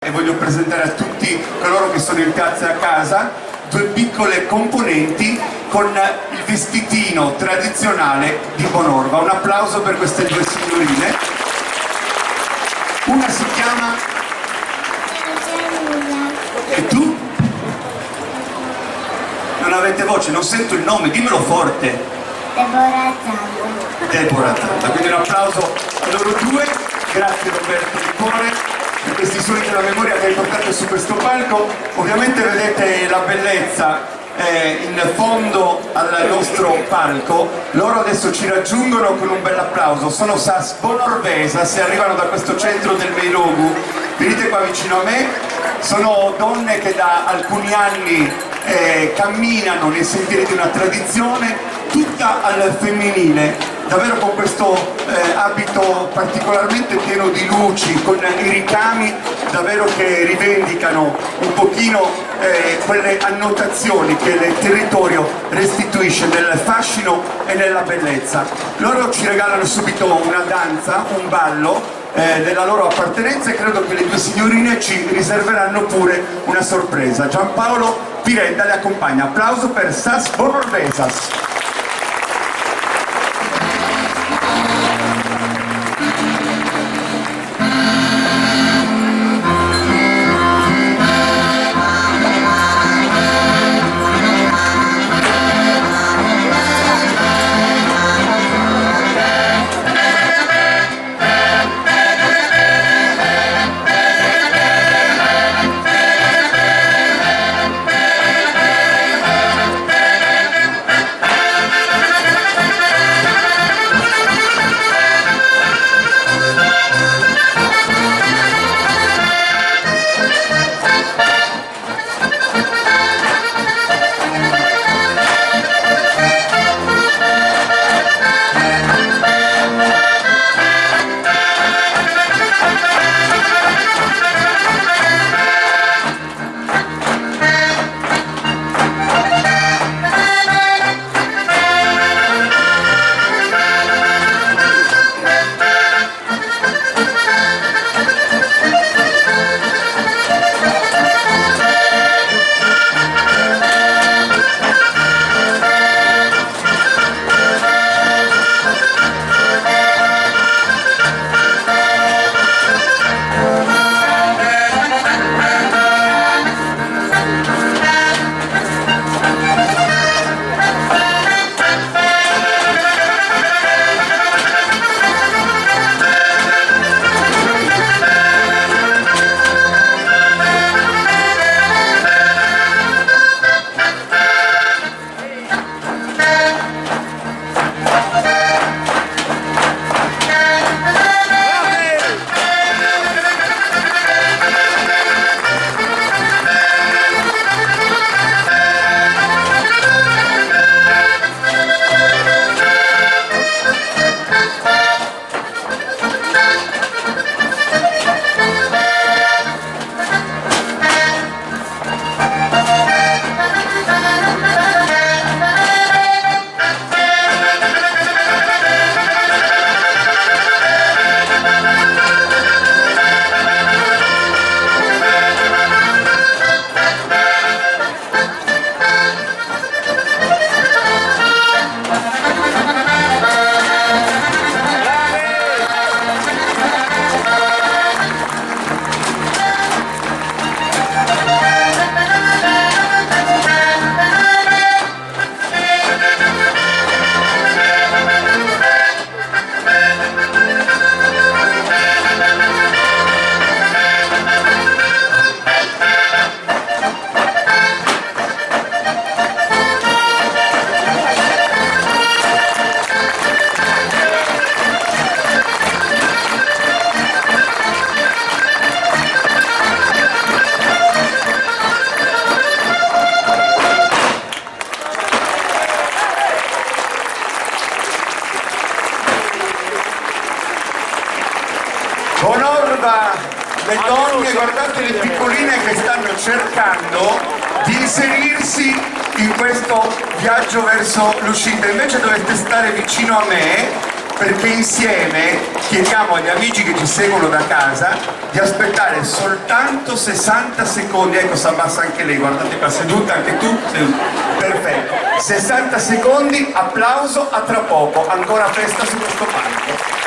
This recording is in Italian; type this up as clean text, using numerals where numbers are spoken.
E voglio presentare a tutti coloro che sono in piazza a casa due piccole componenti con il vestitino tradizionale di Bonorva. Un applauso per queste due signorine. Una si chiama... E tu? Non avete voce, non sento il nome, dimmelo forte. Deborah Zanda. Deborah Zanda, quindi un applauso a loro due. Grazie Roberto di cuore per questi suoni della memoria che hai portato su questo palco. Ovviamente vedete la bellezza in fondo al nostro palco. Loro adesso ci raggiungono con un bel applauso. Sono Sas Bonorvesas e arrivano da questo centro del Meilogu. Venite qua vicino a me. Sono donne che da alcuni anni camminano nei sentieri di una tradizione tutta al femminile, davvero con questo abito particolarmente pieno di luci, con i ricami davvero che rivendicano un pochino quelle annotazioni che il territorio restituisce nel fascino e nella bellezza. Loro ci regalano subito una danza, un ballo della loro appartenenza, e credo che le due signorine ci riserveranno pure una sorpresa. Giampaolo Pirenda le accompagna. Applauso per Sas Bonorvesas. Bonorva, le donne, guardate le piccoline che stanno cercando di inserirsi in questo viaggio verso l'uscita. Invece dovete stare vicino a me perché insieme chiediamo agli amici che ci seguono da casa di aspettare soltanto 60 secondi. Ecco, si abbassa anche lei, guardate qua, seduta anche tu, perfetto, 60 secondi, applauso, a tra poco, ancora festa su questo palco.